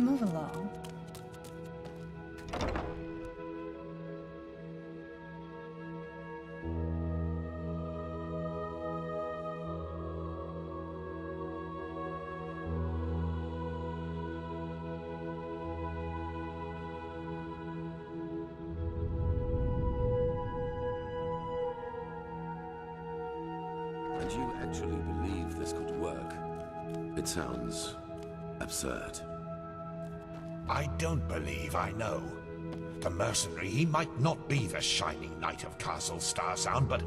move along. And you actually believe this could work? It sounds absurd. I don't believe I know. The mercenary, he might not be the shining knight of Castle Starsound, but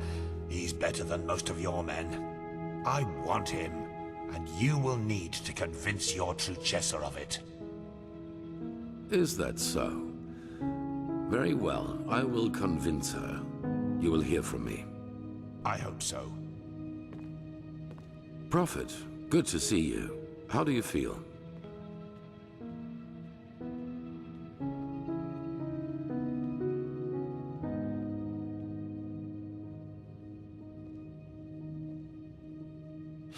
he's better than most of your men. I want him, and you will need to convince your true Chesser of it. Is that so? Very well, I will convince her. You will hear from me. I hope so. Prophet, good to see you. How do you feel?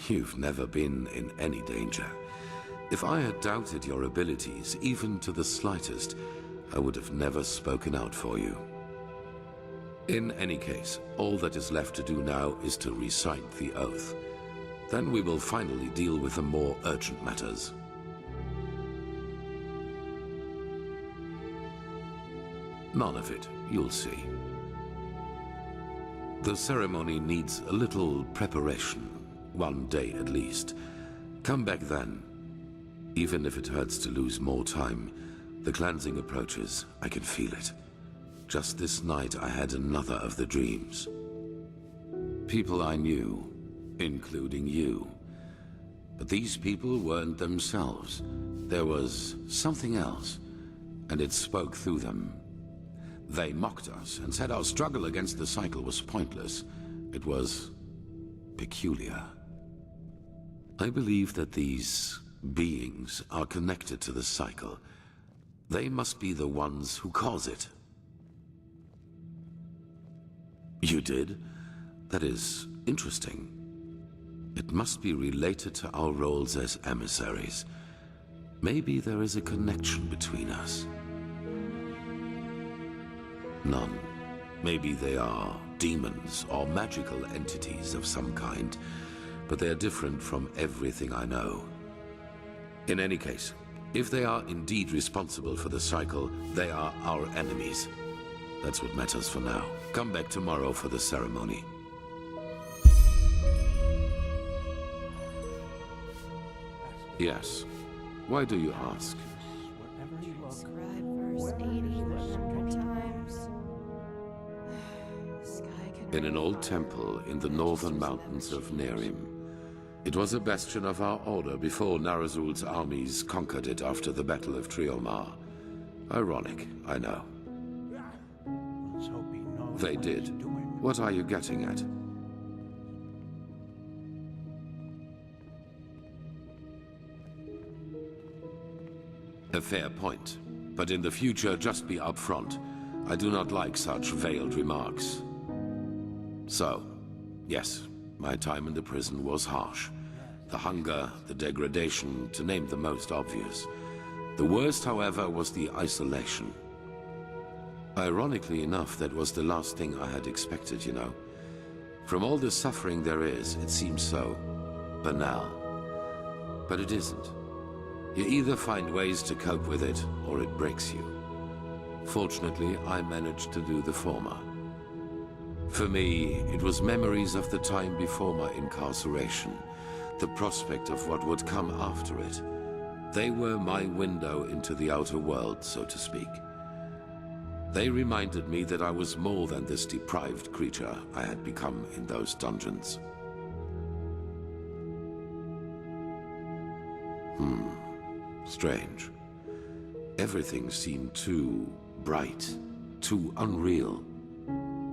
You've never been in any danger. If I had doubted your abilities, even to the slightest, I would have never spoken out for you. In any case, all that is left to do now is to recite the oath. Then we will finally deal with the more urgent matters. None of it, you'll see. The ceremony needs a little preparation, 1 day at least. Come back then. Even if it hurts to lose more time, the cleansing approaches, I can feel it. Just this night I had another of the dreams. People I knew, including you. But these people weren't themselves. There was something else, and it spoke through them. They mocked us and said our struggle against the cycle was pointless. It was peculiar. I believe that these beings are connected to the cycle. They must be the ones who cause it. You did? That is interesting. It must be related to our roles as emissaries. Maybe there is a connection between us. None. Maybe they are demons or magical entities of some kind, but they are different from everything I know. In any case, if they are indeed responsible for the cycle, they are our enemies. That's what matters for now. Come back tomorrow for the ceremony. Yes. Why do you ask? In an old temple in the northern mountains of Nerim. It was a bastion of our order before Narazul's armies conquered it after the Battle of Triomar. Ironic, I know. They did. What are you getting at? A fair point. But in the future, just be upfront. I do not like such veiled remarks. So, yes, my time in the prison was harsh. The hunger, the degradation, to name the most obvious. The worst, however, was the isolation. Ironically enough, that was the last thing I had expected, you know. From all the suffering there is, it seems so banal. But it isn't. You either find ways to cope with it, or it breaks you. Fortunately, I managed to do the former. For me, it was memories of the time before my incarceration, the prospect of what would come after it. They were my window into the outer world, so to speak. They reminded me that I was more than this deprived creature I had become in those dungeons. Strange. Everything seemed too bright, too unreal.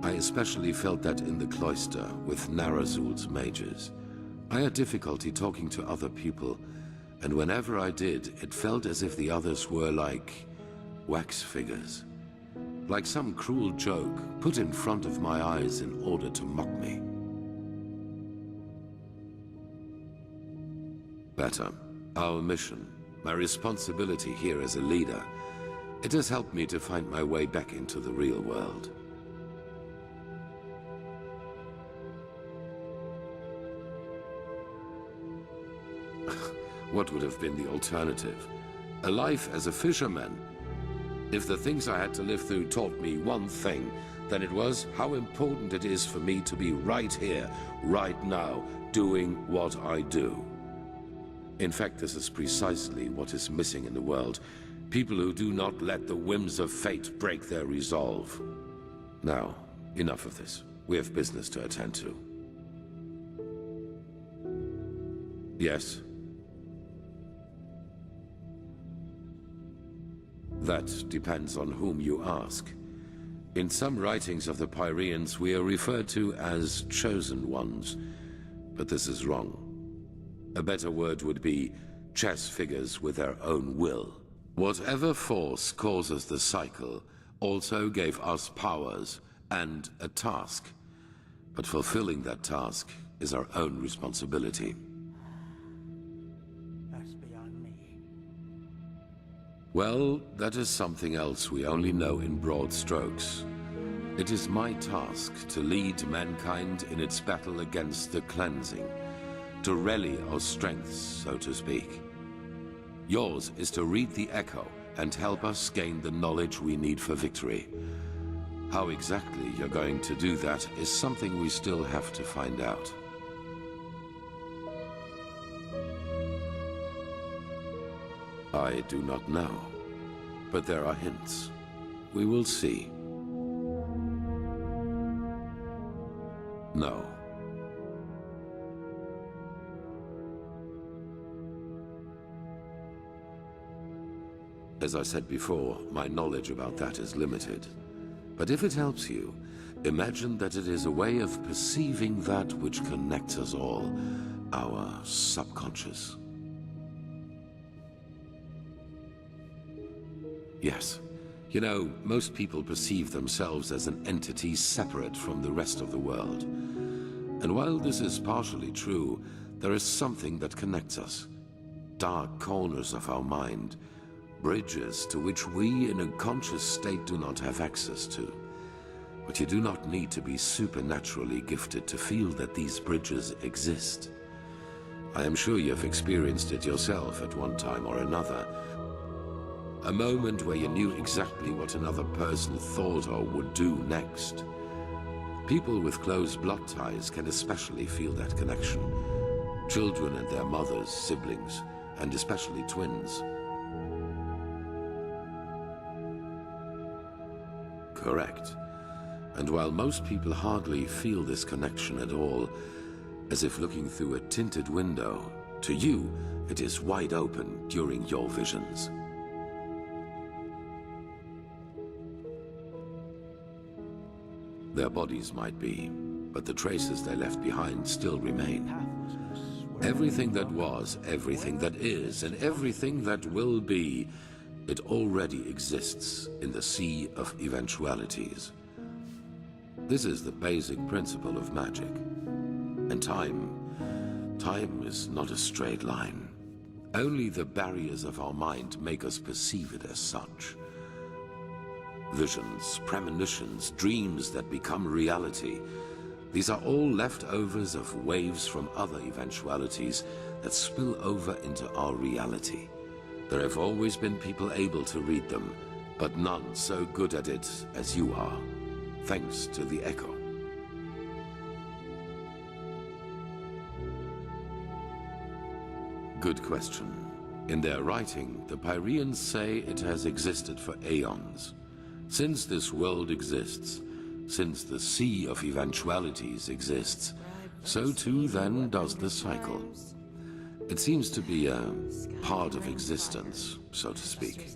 I especially felt that in the cloister with Narazul's mages. I had difficulty talking to other people, and whenever I did, it felt as if the others were like wax figures. Like some cruel joke put in front of my eyes in order to mock me. Better. Our mission. my responsibility here as a leader, it has helped me to find my way back into the real world. What would have been the alternative? A life as a fisherman? If the things I had to live through taught me one thing, then it was how important it is for me to be right here, right now, doing what I do. In fact, this is precisely what is missing in the world. People who do not let the whims of fate break their resolve. Now, enough of this. We have business to attend to. Yes? That depends on whom you ask. In some writings of the Pyreans, we are referred to as chosen ones, but this is wrong. A better word would be chess figures with their own will. Whatever force causes the cycle also gave us powers and a task, but fulfilling that task is our own responsibility. That's beyond me. Well, that is something else we only know in broad strokes. It is my task to lead mankind in its battle against the cleansing, to rally our strengths, so to speak. Yours is to read the Echo and help us gain the knowledge we need for victory. How exactly you're going to do that is something we still have to find out. I do not know, but there are hints. We will see. No. As I said before, my knowledge about that is limited. But if it helps you, imagine that it is a way of perceiving that which connects us all, our subconscious. Yes. You know, most people perceive themselves as an entity separate from the rest of the world. And while this is partially true, there is something that connects us. Dark corners of our mind, bridges to which we in a conscious state do not have access to. But you do not need to be supernaturally gifted to feel that these bridges exist. I am sure you have experienced it yourself at one time or another. A moment where you knew exactly what another person thought or would do next. People with close blood ties can especially feel that connection. Children and their mothers, siblings, and especially twins. Correct. And while most people hardly feel this connection at all, as if looking through a tinted window, to you it is wide open during your visions. Their bodies might be, but the traces they left behind still remain. Everything that was, everything that is, and everything that will be, it already exists in the sea of eventualities. This is the basic principle of magic. And time is not a straight line. Only the barriers of our mind make us perceive it as such. Visions, premonitions, dreams that become reality. These are all leftovers of waves from other eventualities that spill over into our reality. There have always been people able to read them, but none so good at it as you are, thanks to the Echo. Good question. In their writing, the Pyreans say it has existed for aeons. Since this world exists, since the sea of eventualities exists, so too then does the cycle. It seems to be a part of existence, so to speak.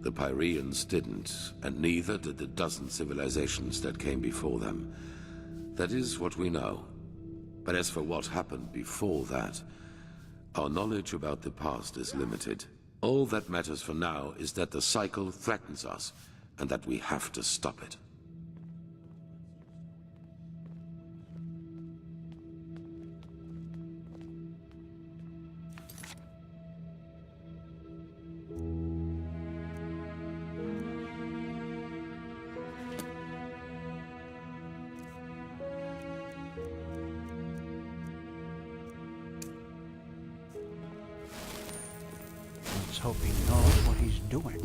The Pyreans didn't, and neither did the dozen civilizations that came before them. That is what we know. But as for what happened before that, our knowledge about the past is limited. All that matters for now is that the cycle threatens us, and that we have to stop it. hope he knows what he's doing.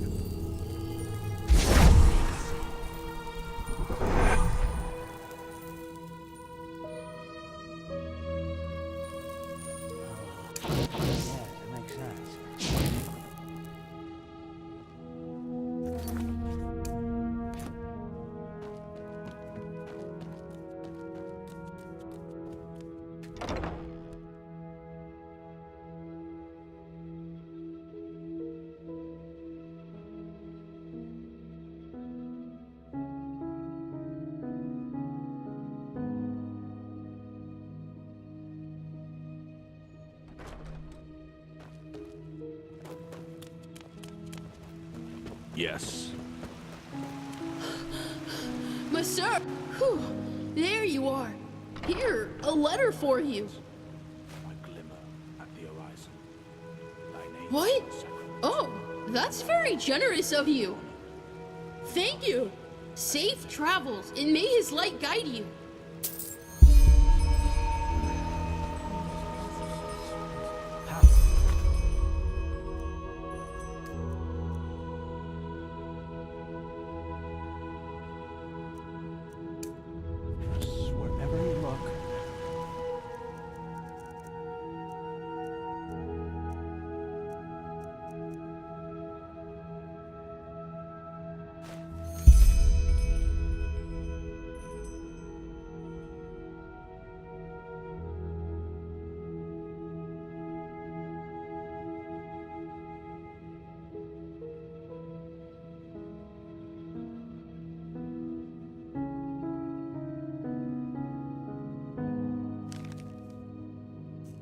Yes, it makes sense. Yes. Monsieur! Whew. There you are. Here, a letter for you. A glimmer at the horizon. Thy name What? is sacred. Oh, that's very generous of you. Thank you. Safe travels, and may his light guide you. Just wherever you look.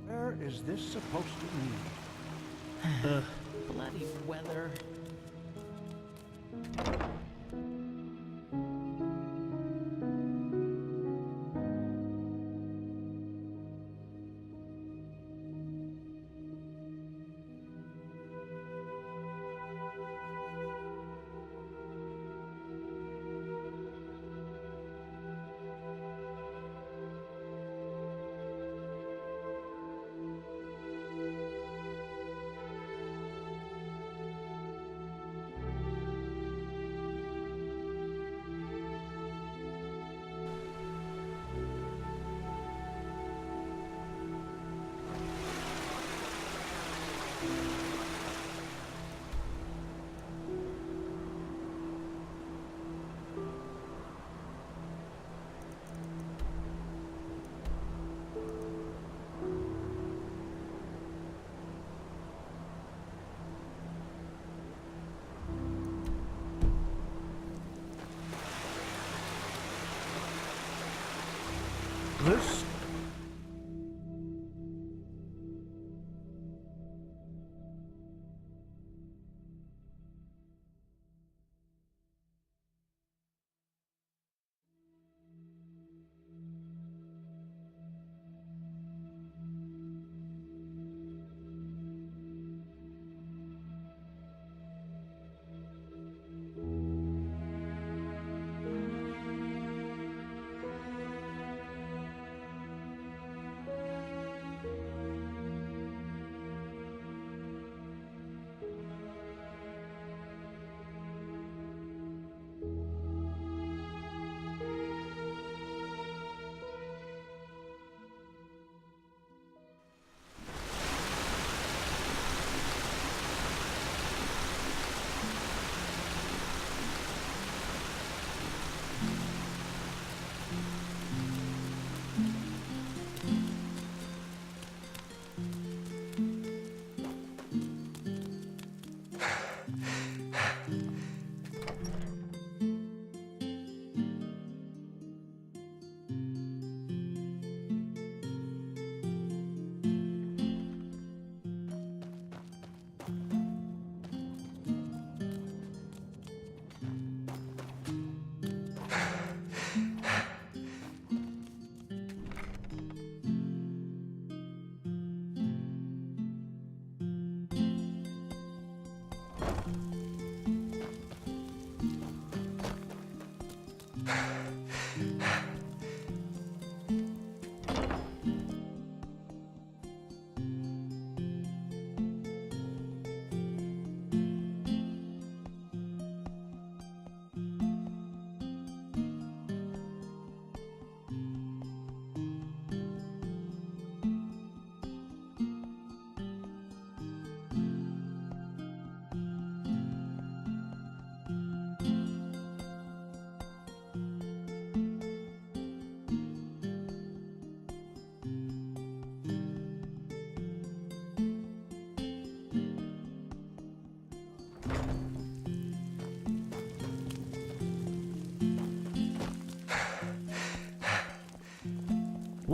Where is this supposed to lead? Bloody weather.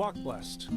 Walk blessed.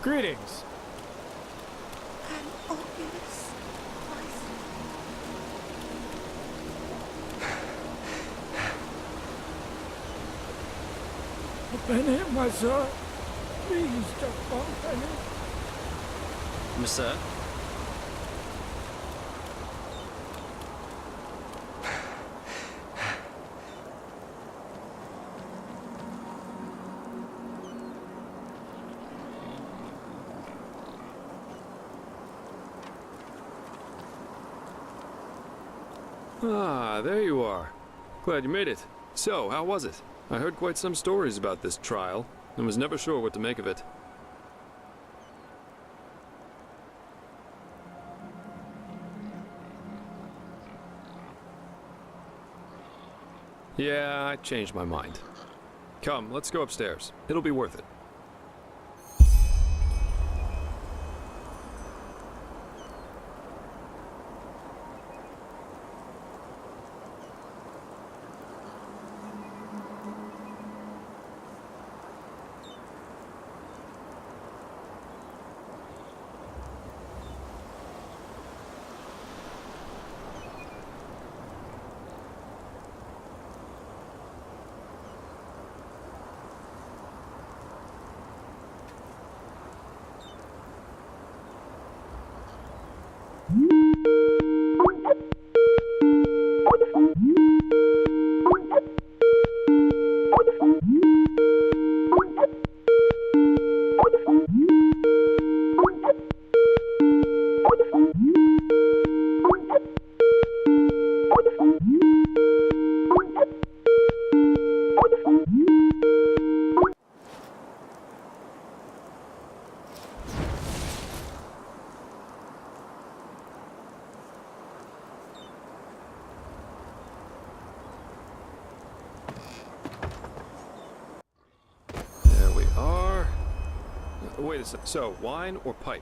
Greetings. An obvious poison. Penny, my son. Please just one penny. Monsieur? Ah, there you are. Glad you made it. So, how was it? I heard quite some stories about this trial, and was never sure what to make of it. Yeah, I changed my mind. Come, let's go upstairs. It'll be worth it. Wait a sec. So, wine or pipe?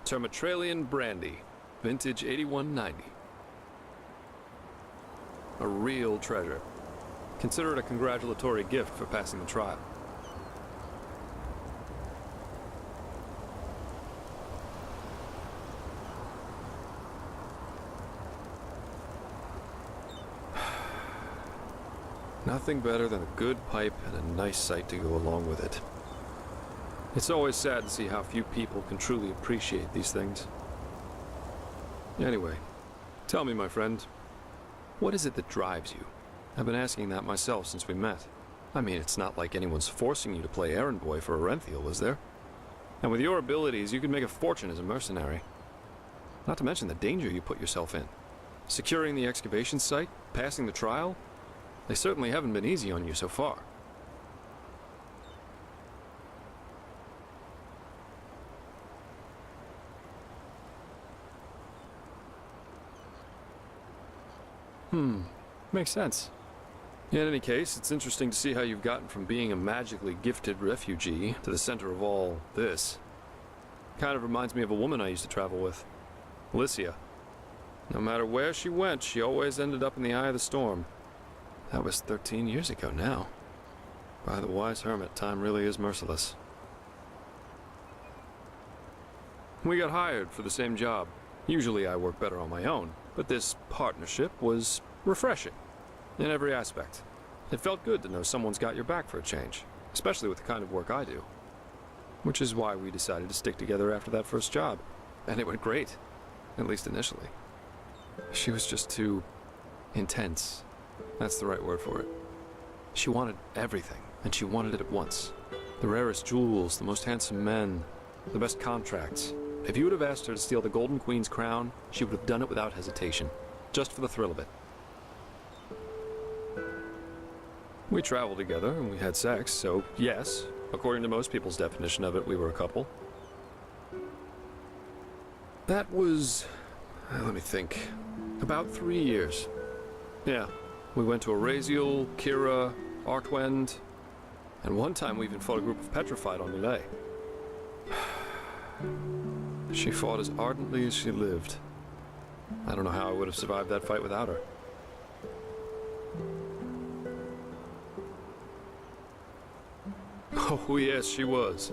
Termatralian brandy, vintage 8190. A real treasure. Consider it a congratulatory gift for passing the trial. Nothing better than a good pipe and a nice sight to go along with it. It's always sad to see how few people can truly appreciate these things. Anyway, tell me, my friend, what is it that drives you? I've been asking that myself since we met. I mean, it's not like anyone's forcing you to play errand boy for Orenthiel, is there? And with your abilities, you could make a fortune as a mercenary. Not to mention the danger you put yourself in. Securing the excavation site, passing the trial, they certainly haven't been easy on you so far. Makes sense. In any case, it's interesting to see how you've gotten from being a magically gifted refugee to the center of all this. Kind of reminds me of a woman I used to travel with, Alicia. No matter where she went, she always ended up in the eye of the storm. That was 13 years ago now. By the wise hermit, time really is merciless. We got hired for the same job. Usually I work better on my own, but this partnership was refreshing in every aspect. It felt good to know someone's got your back for a change. especially with the kind of work I do. Which is why we decided to stick together after that first job. And it went great, at least initially. She was just too intense. That's the right word for it. She wanted everything, and she wanted it at once. The rarest jewels, the most handsome men, the best contracts. If you would have asked her to steal the Golden Queen's crown, she would have done it without hesitation, just for the thrill of it. We traveled together and we had sex, so yes, according to most people's definition of it, we were a couple. That was, let me think, about 3 years. Yeah, we went to Araziel, Kira, Arkwend, and one time we even fought a group of petrified on Mulay. She fought as ardently as she lived. I don't know how I would have survived that fight without her. Oh yes, she was.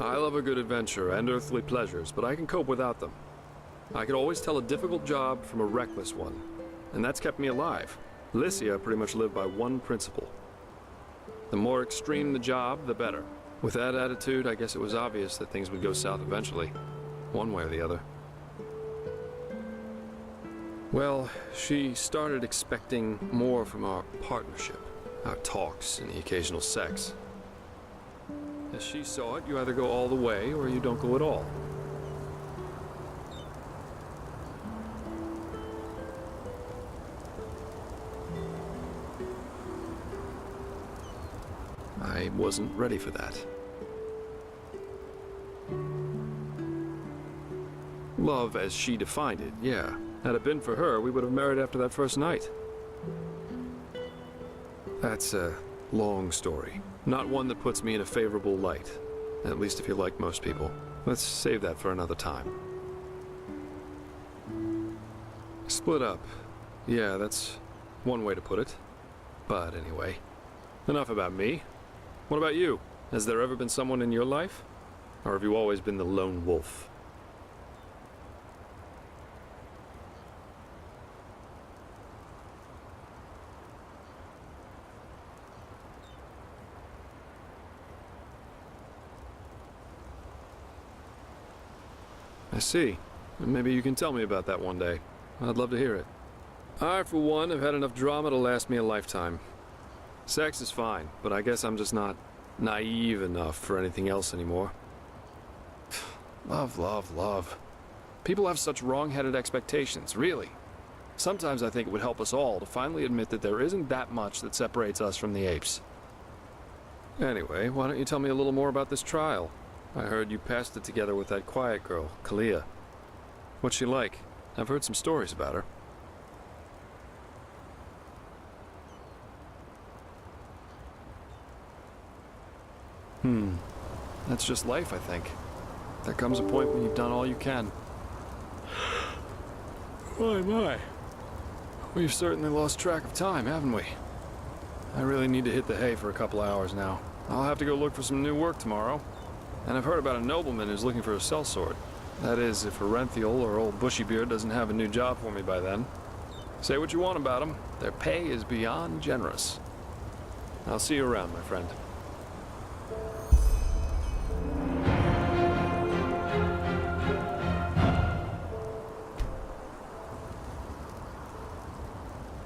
I love a good adventure and earthly pleasures, but I can cope without them. I could always tell a difficult job from a reckless one, and that's kept me alive. Lycia pretty much lived by one principle. The more extreme the job, the better. With that attitude, I guess it was obvious that things would go south eventually, one way or the other. Well, she started expecting more from our partnership, our talks, and the occasional sex. As she saw it, you either go all the way or you don't go at all. I wasn't ready for that. Love as she defined it, yeah. Had it been for her, we would have married after that first night. That's a long story. Not one that puts me in a favorable light. At least if you're like most people. Let's save that for another time. Split up. Yeah, that's one way to put it. But anyway, enough about me. What about you? Has there ever been someone in your life? Or have you always been the lone wolf? I see. Maybe you can tell me about that one day. I'd love to hear it. I, for one, have had enough drama to last me a lifetime. Sex is fine, but I guess I'm just not naive enough for anything else anymore. Love, love, love. People have such wrong-headed expectations, really. Sometimes I think it would help us all to finally admit that there isn't that much that separates us from the apes. Anyway, why don't you tell me a little more about this trial? I heard you passed it together with that quiet girl, Kalia. What's she like? I've heard some stories about her. That's just life, I think. There comes a point when you've done all you can. My. We've certainly lost track of time, haven't we? I really need to hit the hay for a couple hours now. I'll have to go look for some new work tomorrow. And I've heard about a nobleman who's looking for a sellsword. That is, if Arenthiel or old Bushybeard doesn't have a new job for me by then. Say what you want about them, their pay is beyond generous. I'll see you around, my friend.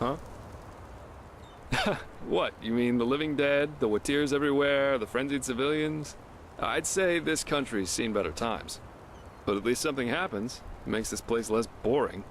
Huh? What, you mean the living dead, the Watirs everywhere, the frenzied civilians? I'd say this country's seen better times. But at least something happens. It makes this place less boring.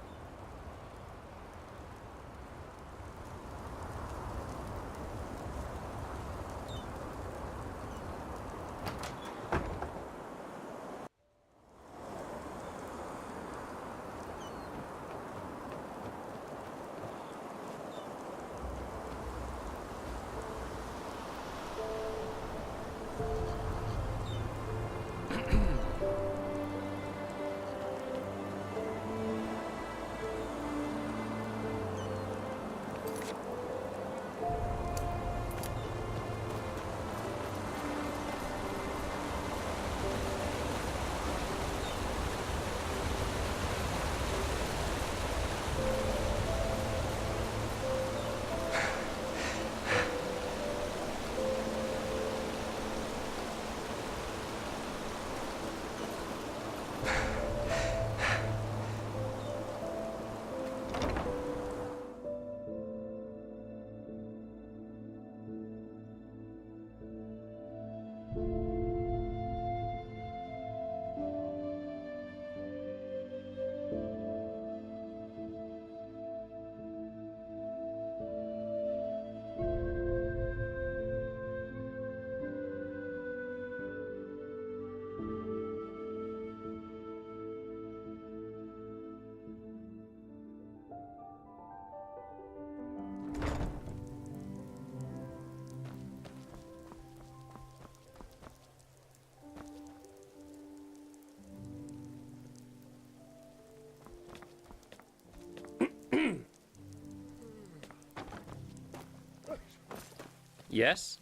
Yes?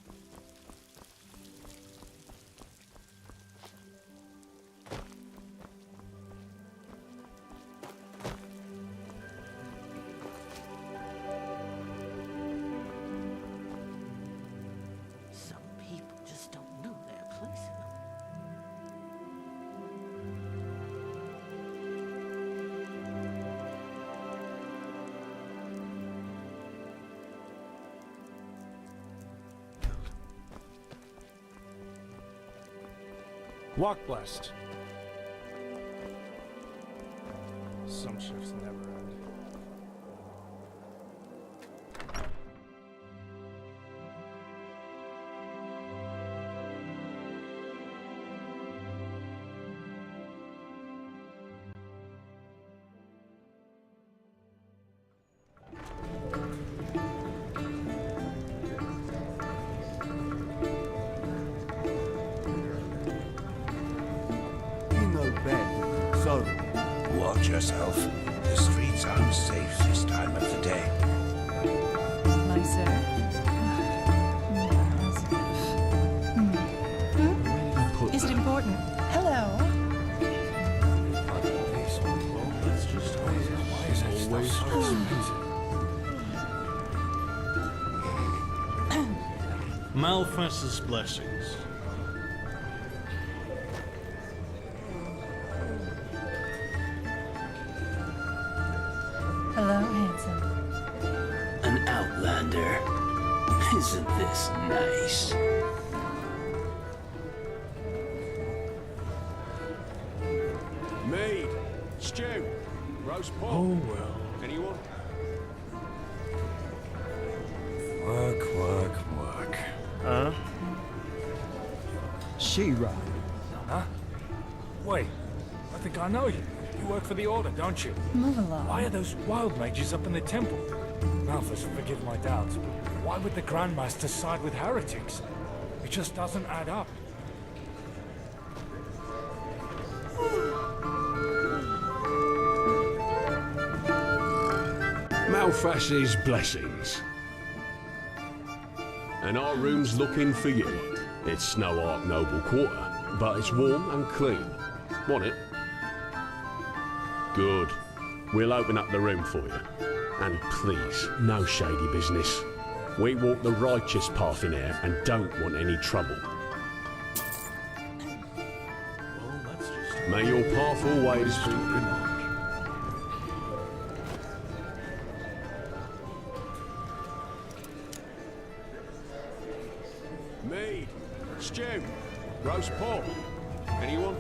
Some people just don't know their place in them. Walk blessed. Some shifts never end. In no bed, so Watch yourself. The streets aren't safe this time of the day. My sir? Is it important? Hello? Malphas's blessings. Hello, handsome. An outlander. Isn't this nice? Maid, stew, roast pork. Oh well. Anyone? Work. Huh? She-Ra. Huh? Wait, I think I know you. You work for the Order, don't you? Move along. Why are those wild mages up in the temple? Malphas, forgive my doubts, but why would the Grandmaster side with heretics? It just doesn't add up. Malphas's blessings. And our room's looking for you. It's no Ark Noble quarter, but it's warm and clean. Want it? Good. We'll open up the room for you. And please, no shady business. We walk the righteous path in here and don't want any trouble. May your path always be good. Mead, stew, roast pork. Anyone?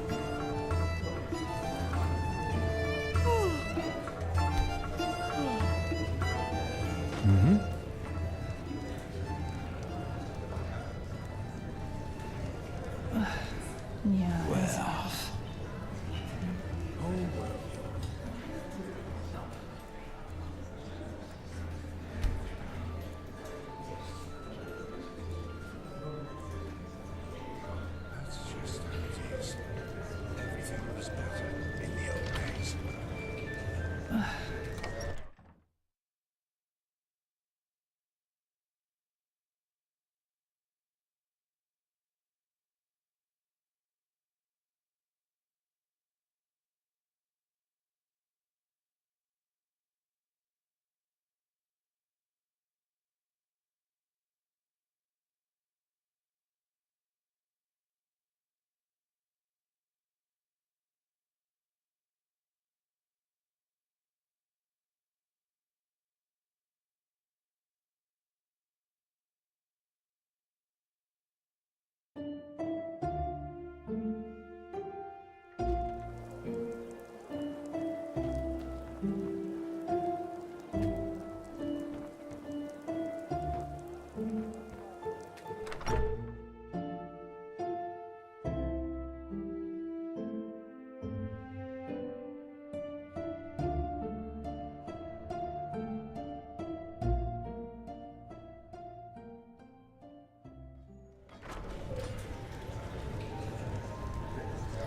Yeah. Well. That's just how it is. Everything was better in the old days.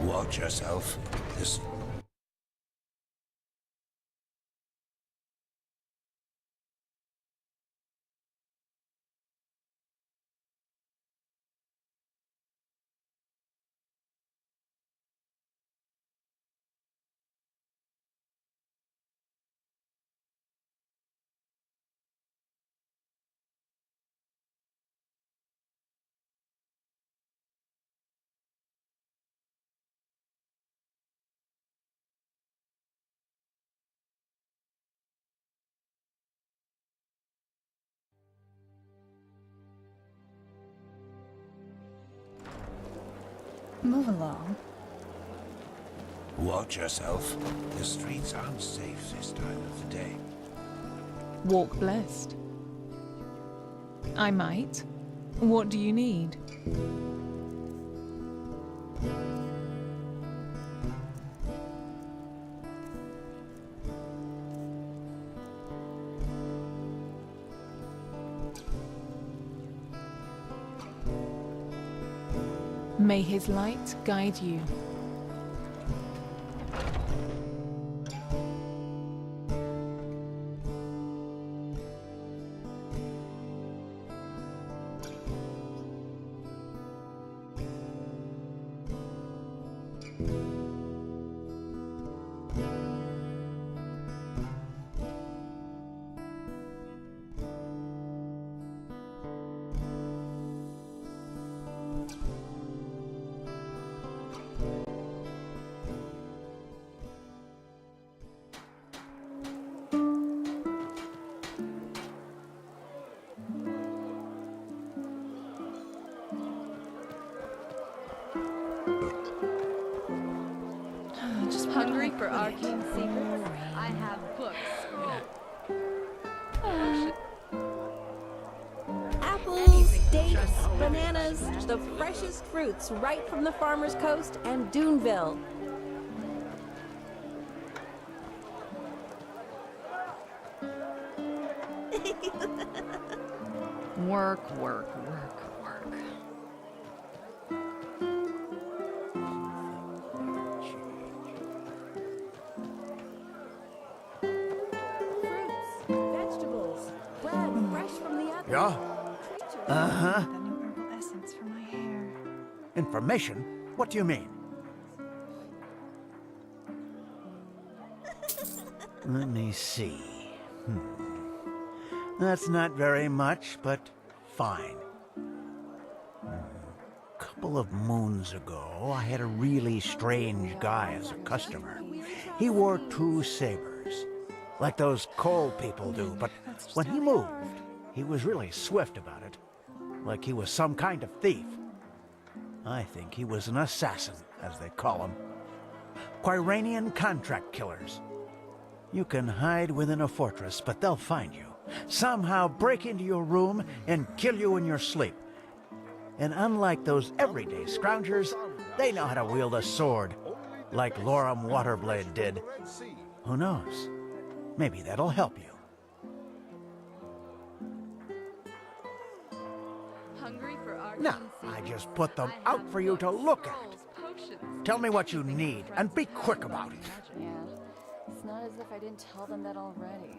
Watch yourself. This Move along. Watch yourself. The streets aren't safe this time of the day. Walk blessed. I might. What do you need? May his light guide you. Hungry for arcane secrets? I have books. Apples, dates, bananas, the freshest fruits right from the farmer's coast and Duneville. Work, work, work, work. Vegetables, bread fresh from the oven. Yeah? Uh-huh. The new herbal essence for my hair. Information? What do you mean? Let me see. That's not very much, but fine. A couple of moons ago, I had a really strange guy as a customer. He wore 2 sabers, like those coal people do, but when he moved, he was really swift about it, like he was some kind of thief. I think he was an assassin, as they call them. Quiranian contract killers. You can hide within a fortress, but they'll find you. Somehow break into your room and kill you in your sleep. And unlike those everyday scroungers, they know how to wield a sword, like Loram Waterblade did. Who knows? Maybe that'll help you. Hungry for arcane Now, I just put them out for you to look at. Tell me what you need, and be quick about it. Yeah. It's not as if I didn't tell them that already.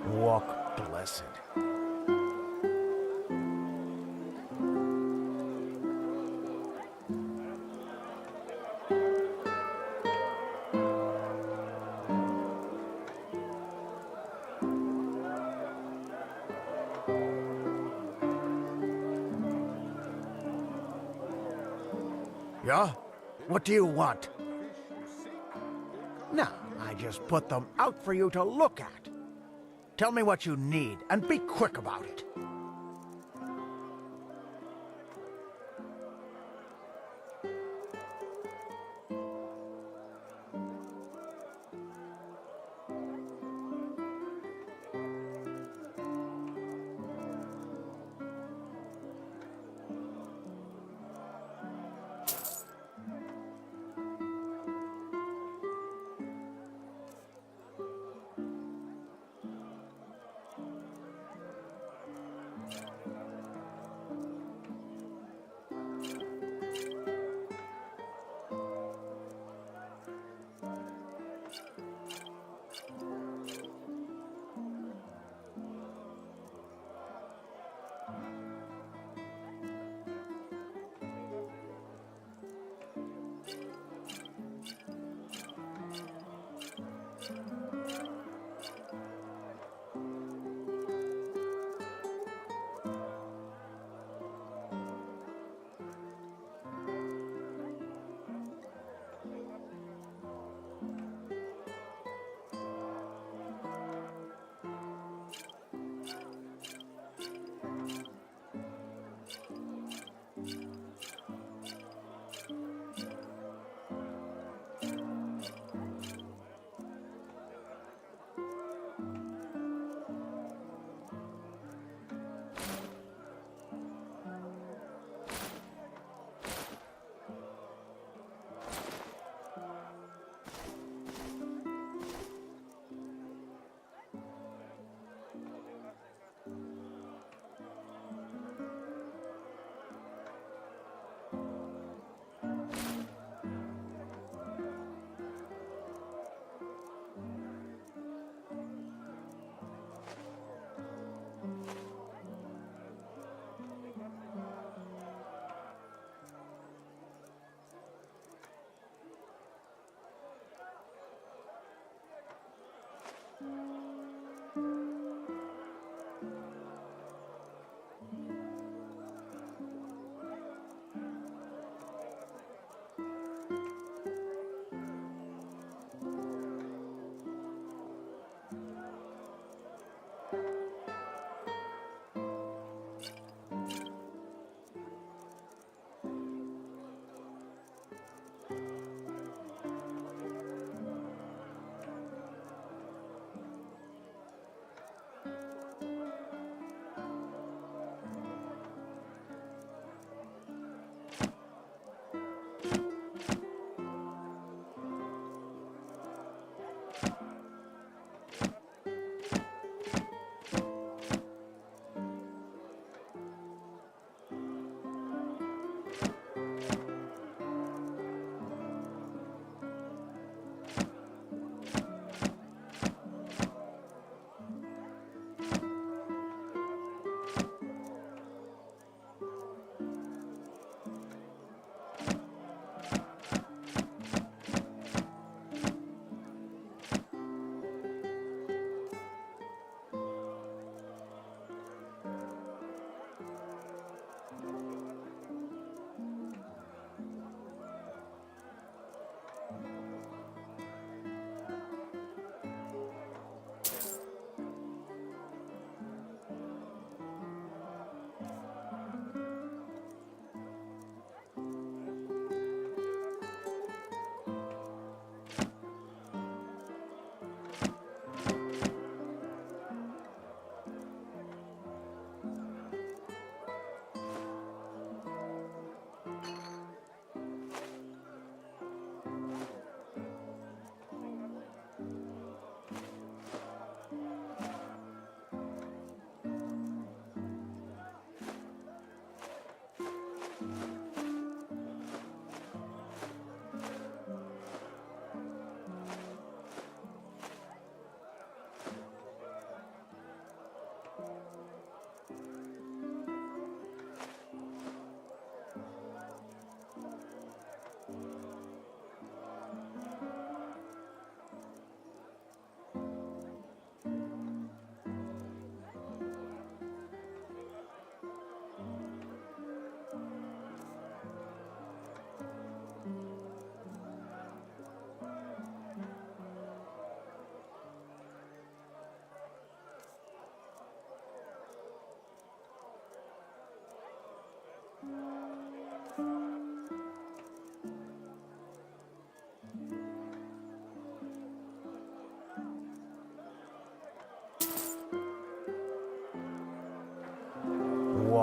Walk blessed. Yeah? What do you want? No, I just put them out for you to look at. Tell me what you need, and be quick about it.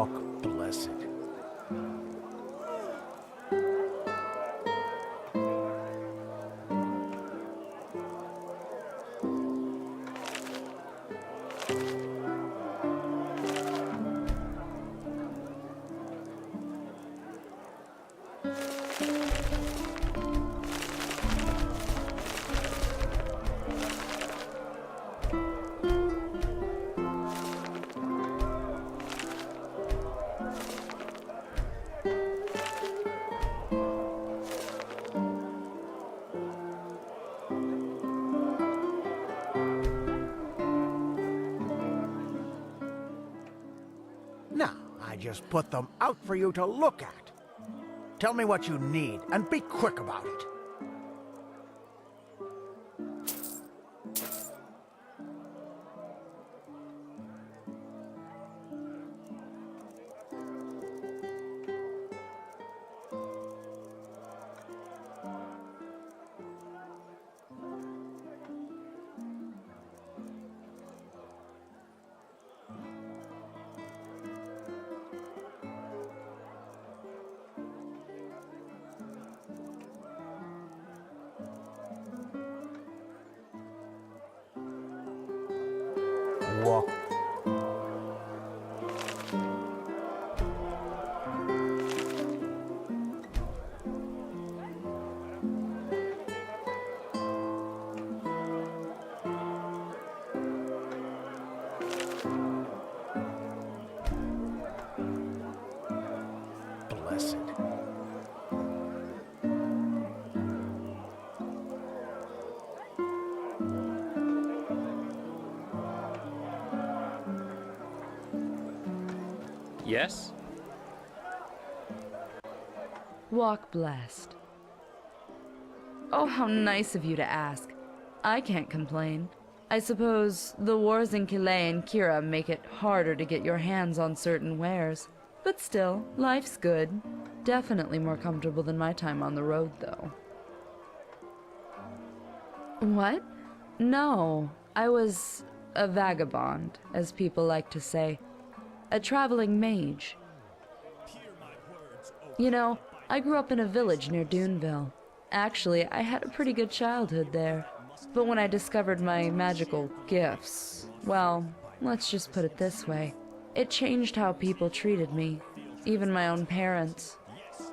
Walk blessed. Now, I just put them out for you to look at. Tell me what you need, and be quick about it. Walk. Blessed. Yes? Walk blessed. Oh, how nice of you to ask. I can't complain. I suppose the wars in Calais and Kira make it harder to get your hands on certain wares. But still, life's good. Definitely more comfortable than my time on the road, though. What? No, I was a vagabond, as people like to say. A traveling mage. You know, I grew up in a village near Duneville. Actually, I had a pretty good childhood there. But when I discovered my magical gifts, well, let's just put it this way. It changed how people treated me, even my own parents.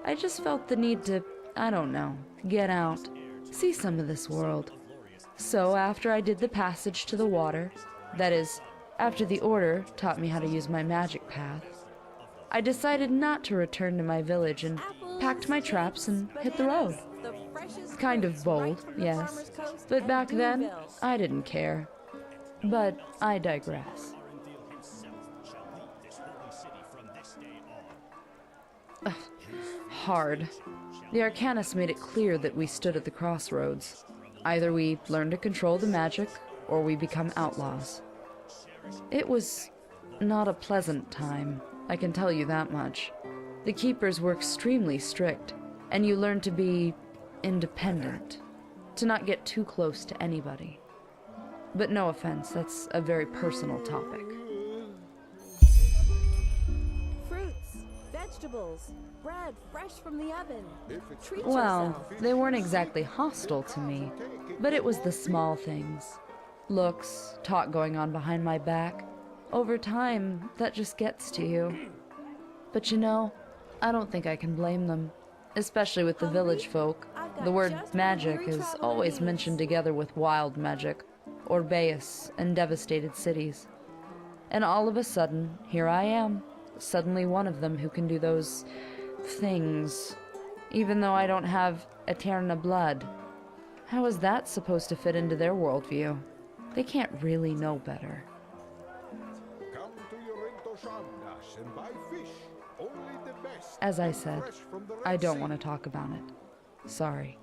I just felt the need to, I don't know, get out, see some of this world. So after I did the passage to the water, that is, after the Order taught me how to use my magic path, I decided not to return to my village and packed my traps and hit the road. Kind of bold, yes, but back then, I didn't care. But I digress. Ugh, hard. The Arcanist made it clear that we stood at the crossroads. Either we learn to control the magic, or we become outlaws. It was not a pleasant time, I can tell you that much. The keepers were extremely strict, and you learn to be independent, to not get too close to anybody. But no offense, that's a very personal topic. Fruits, vegetables, bread fresh from the oven. Treat Well, yourself. they weren't exactly hostile to me, but it was the small things. Looks, talk going on behind my back. Over time, that just gets to you. But you know, I don't think I can blame them. Especially with the village folk. The word magic is always mentioned together with wild magic, Orbeus, and devastated cities. And all of a sudden, here I am, suddenly one of them who can do those things, even though I don't have Eterna blood. How is that supposed to fit into their worldview? They can't really know better. Come to Yorento Shamdas and buy fish. Only the best. As I said, Fresh from the Red I don't Sea. want to talk about it. Sorry.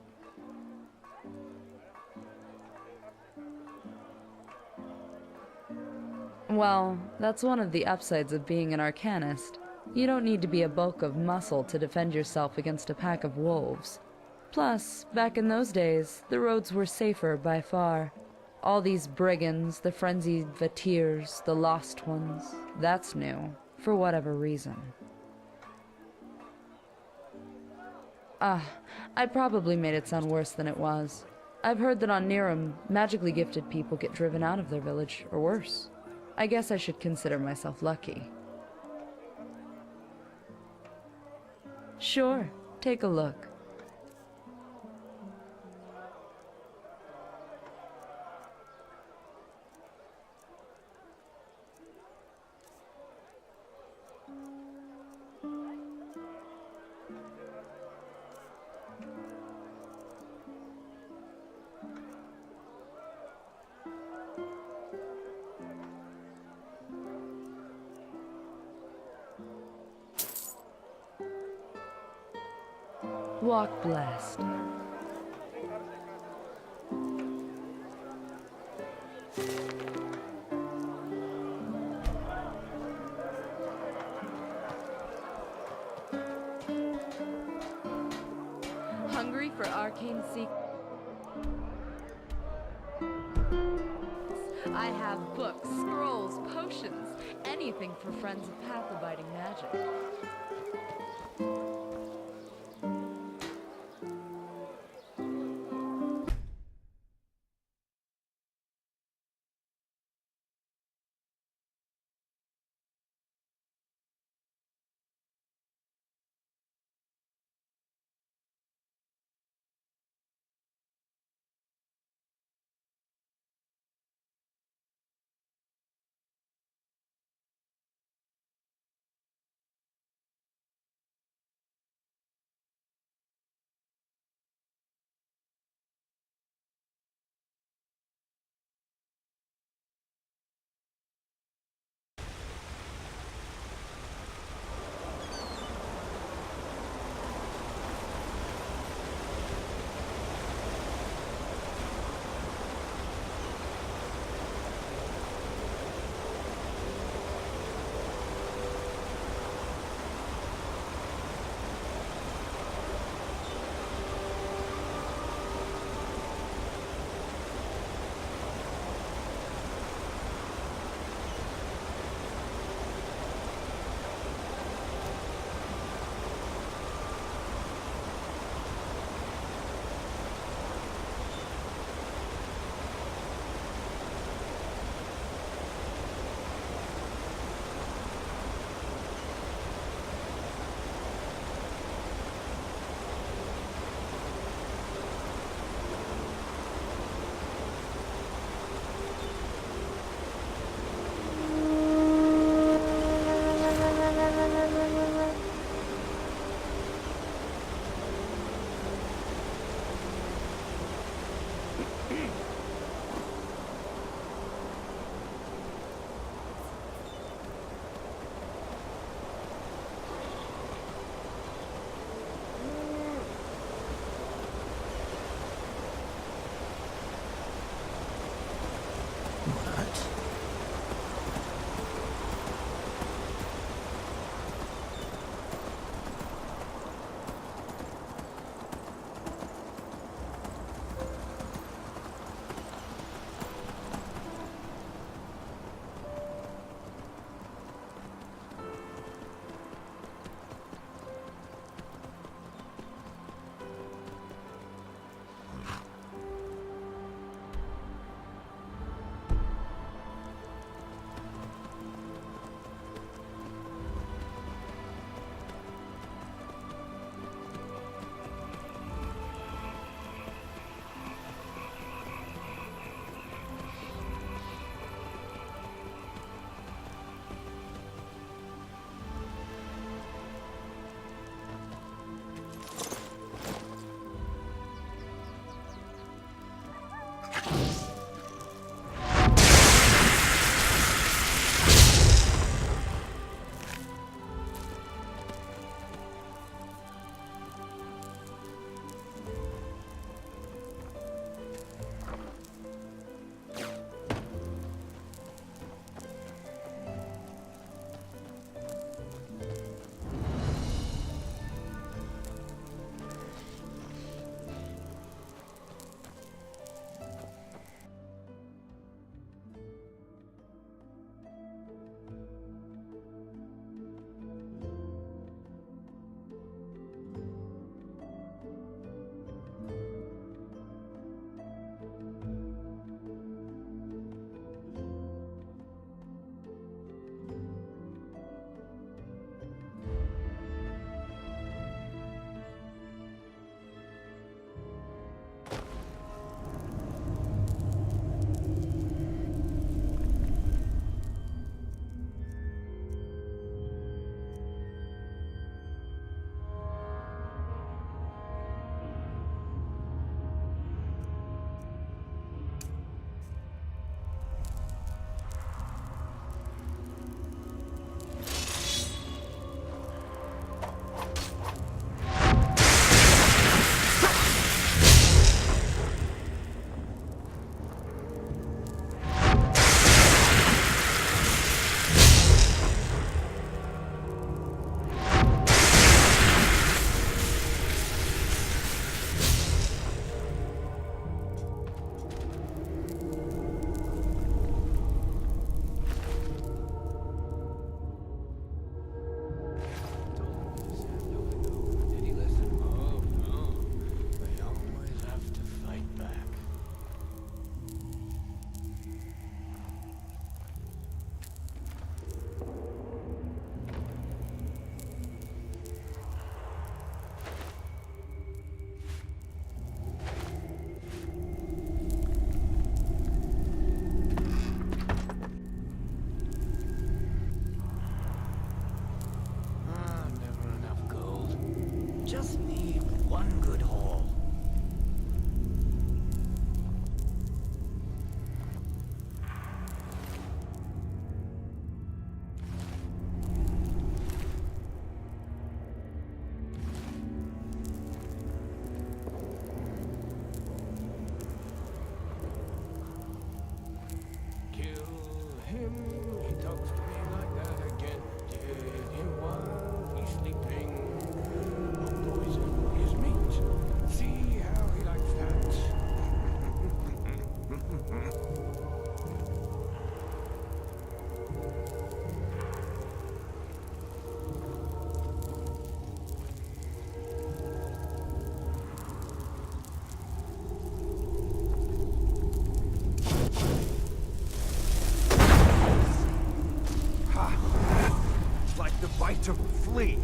Well, that's one of the upsides of being an Arcanist. You don't need to be a bulk of muscle to defend yourself against a pack of wolves. Plus, back in those days, the roads were safer by far. All these brigands, the frenzied Vatirs, the lost ones, that's new. for whatever reason. I probably made it sound worse than it was. I've heard that on Niram, magically gifted people get driven out of their village, or worse. I guess I should consider myself lucky. Sure, take a look. Walk blessed. Hungry for arcane secrets? I have books, scrolls, potions, anything for friends of path-abiding magic. the biter will flee.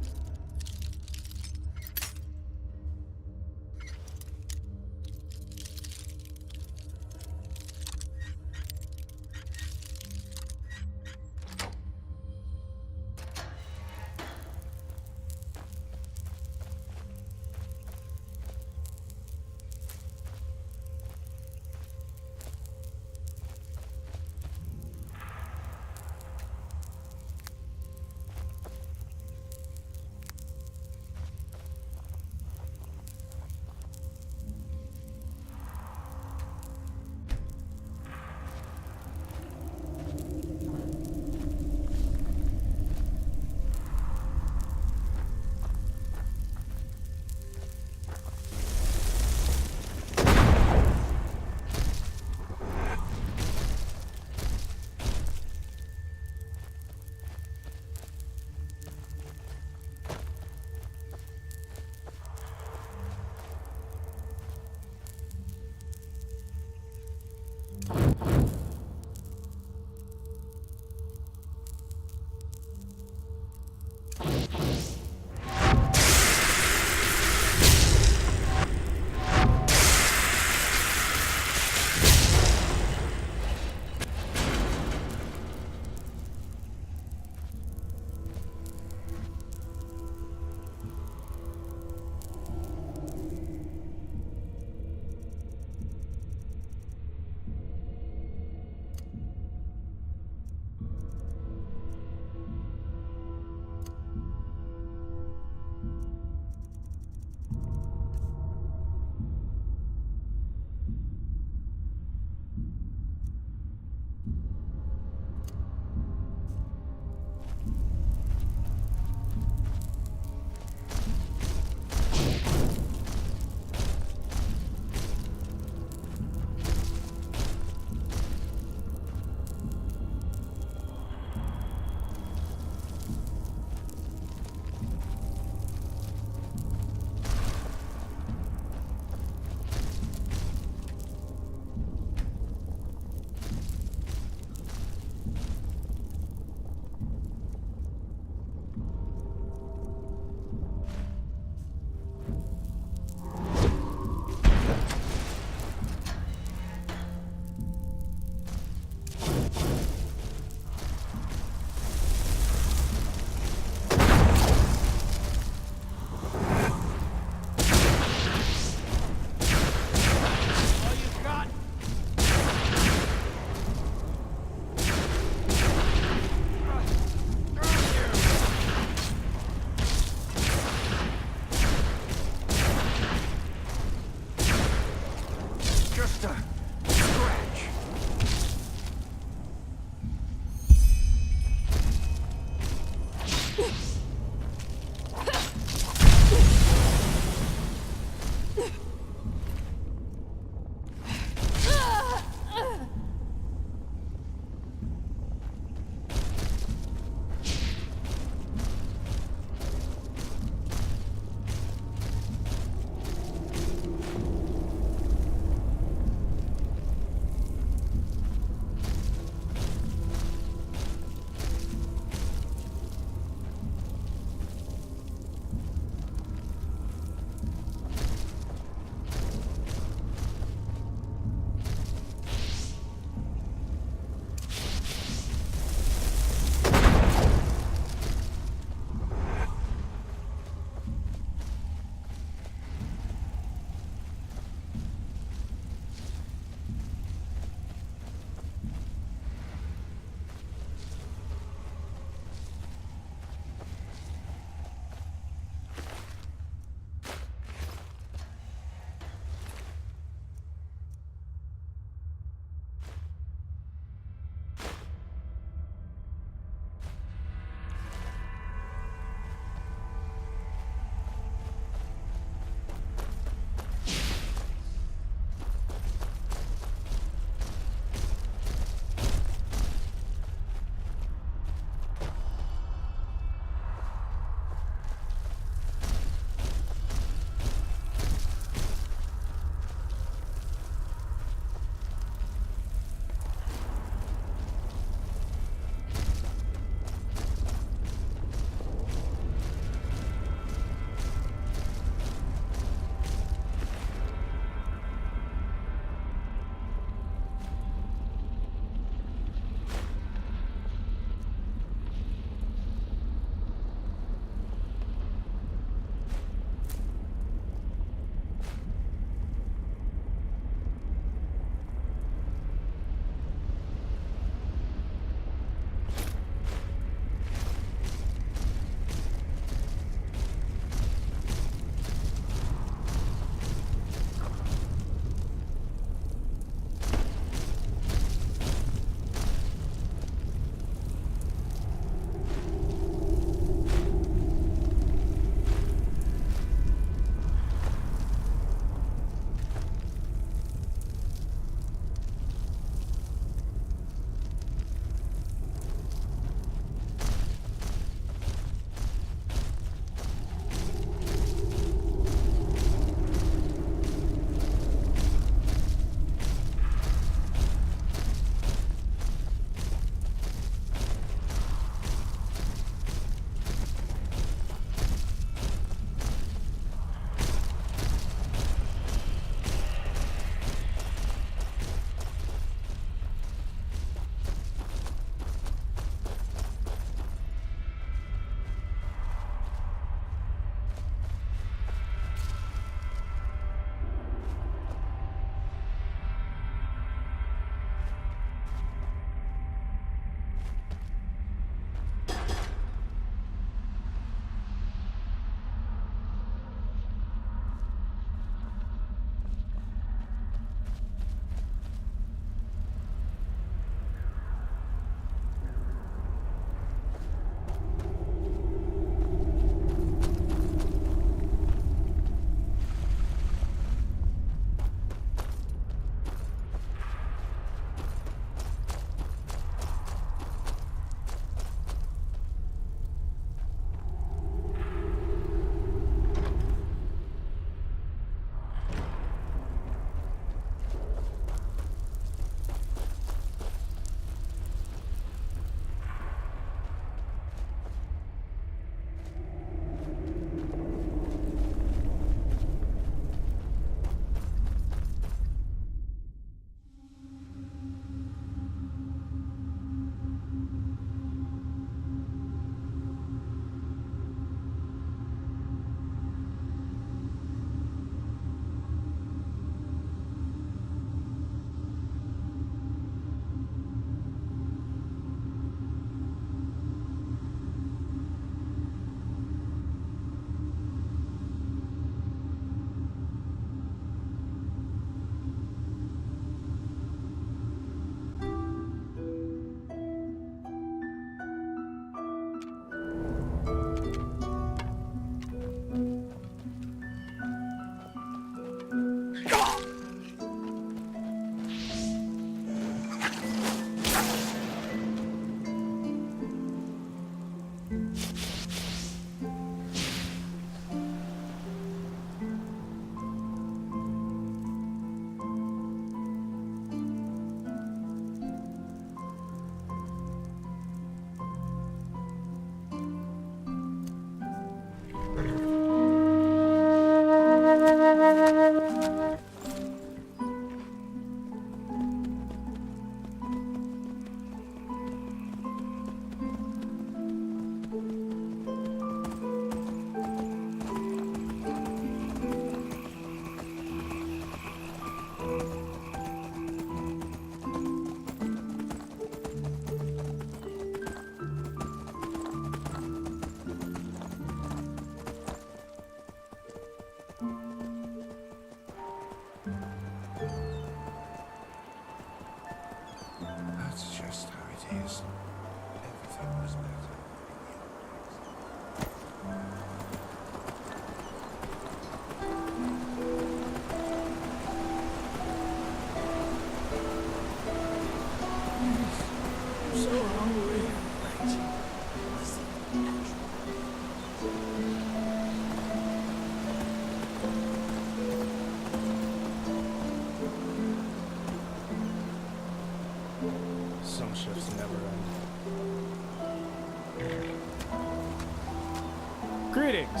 Greetings.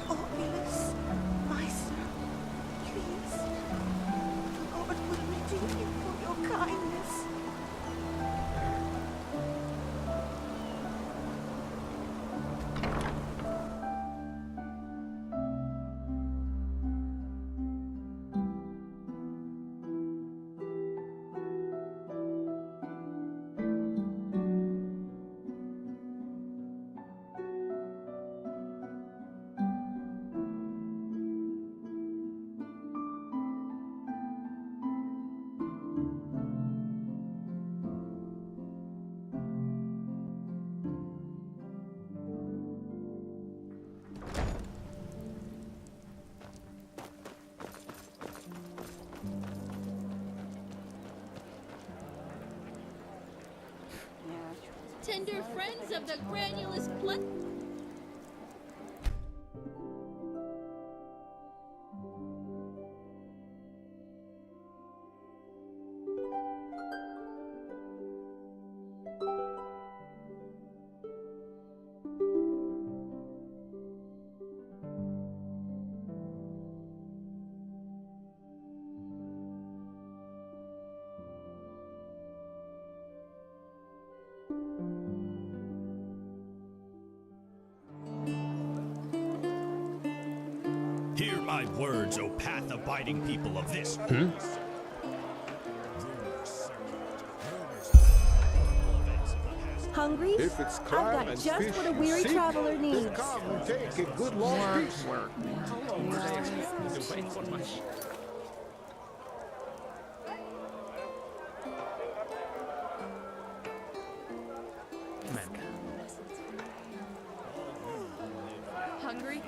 Oculus, Maestro, please. The Lord will redeem you for your kindness. Tender friends of the granulous plant. Hear my words, O path-abiding people of this. Hungry? If it's I've clam got and just fish what a you weary seek, traveler needs. then come and take a good long piece. Hungry?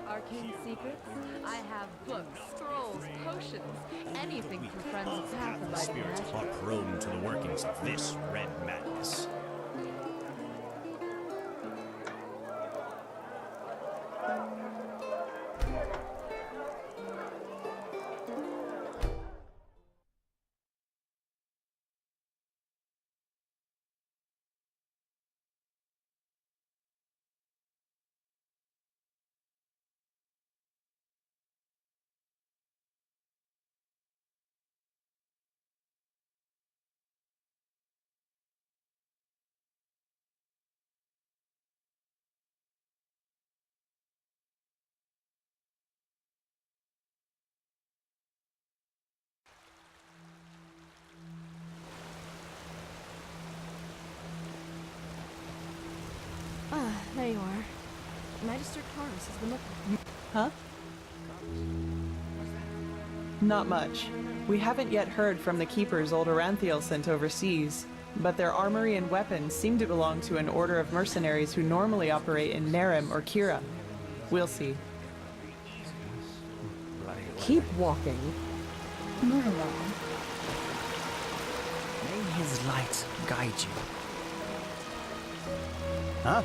Arcane secrets? I have books, scrolls, potions, anything for friends of path-abiding Spirits magic. are prone to the workings of this red madness. Ah, there you are. Magister Taurus has been looking. Huh? Not much. We haven't yet heard from the keepers old Oranthiel sent overseas, but their armory and weapons seem to belong to an order of mercenaries who normally operate in Nerem or Kira. We'll see. Keep walking. Move along. May his light guide you. Huh?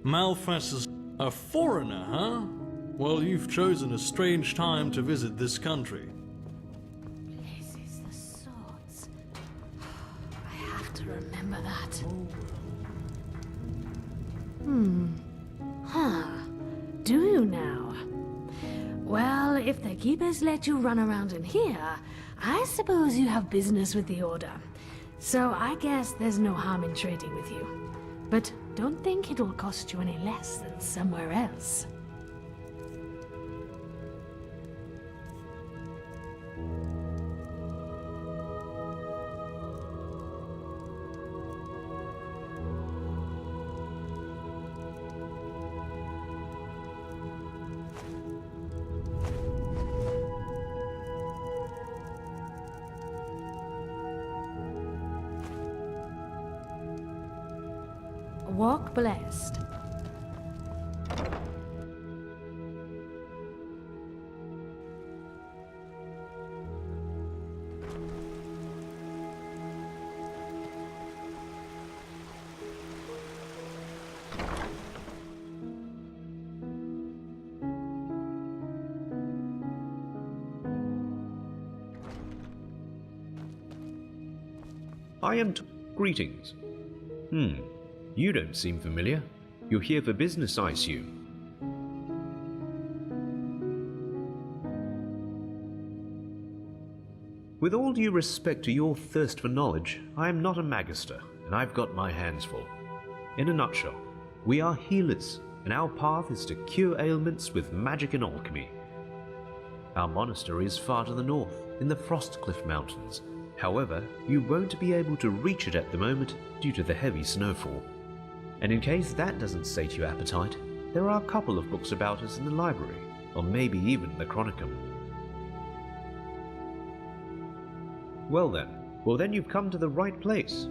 Malphas is a foreigner, huh? Well, you've chosen a strange time to visit this country. Places the swords. I have to remember that. Huh. Do you now? Well, if the keepers let you run around in here, I suppose you have business with the Order. So I guess there's no harm in trading with you. But don't think it will cost you any less than somewhere else. Walk blessed. I am greetings. You don't seem familiar. You're here for business, I assume. With all due respect to your thirst for knowledge, I am not a magister, and I've got my hands full. In a nutshell, we are healers, and our path is to cure ailments with magic and alchemy. Our monastery is far to the north, in the Frostcliff Mountains. However, you won't be able to reach it at the moment due to the heavy snowfall. And in case that doesn't sate your appetite, there are a couple of books about us in the library, or maybe even the Chronicum. Well then you've come to the right place.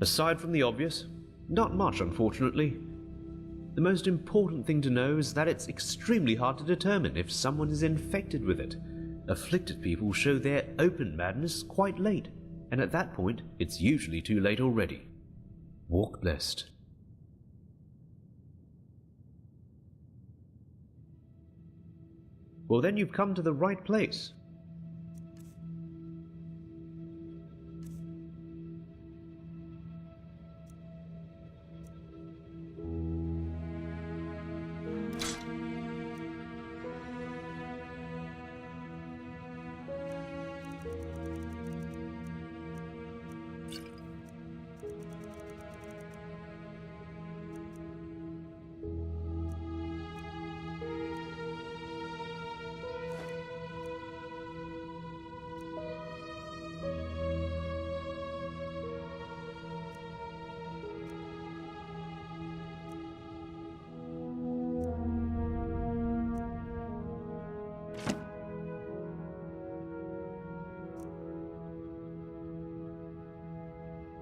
Aside from the obvious, not much, unfortunately. The most important thing to know is that it's extremely hard to determine if someone is infected with it. Afflicted people show their open madness quite late, and at that point, it's usually too late already. Walk blessed. Well, then you've come to the right place.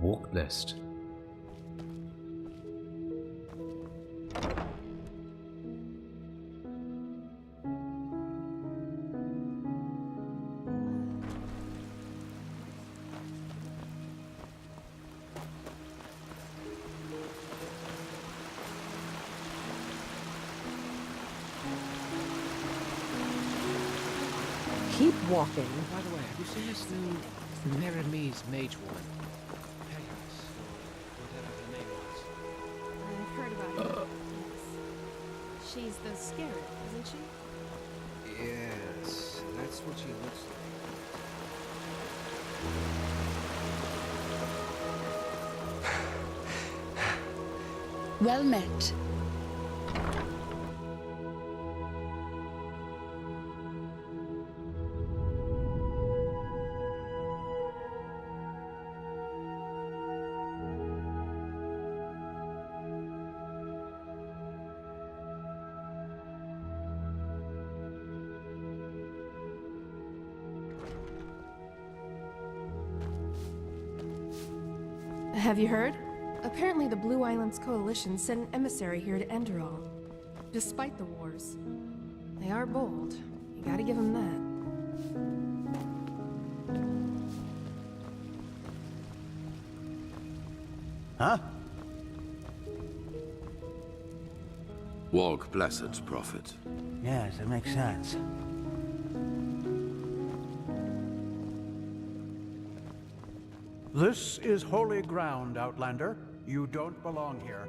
Walk blessed. Keep walking. By the way, have you seen this new Meremise mage woman? I've heard about her. Yes. She's the scarab, isn't she? Yes, that's what she looks like. Well met. Have you heard? Apparently the Blue Islands Coalition sent an emissary here to Enderal. Despite the wars. They are bold. You gotta give them that. Huh? Walk blessed, Prophet. Yes, it makes sense. This is holy ground, Outlander. You don't belong here.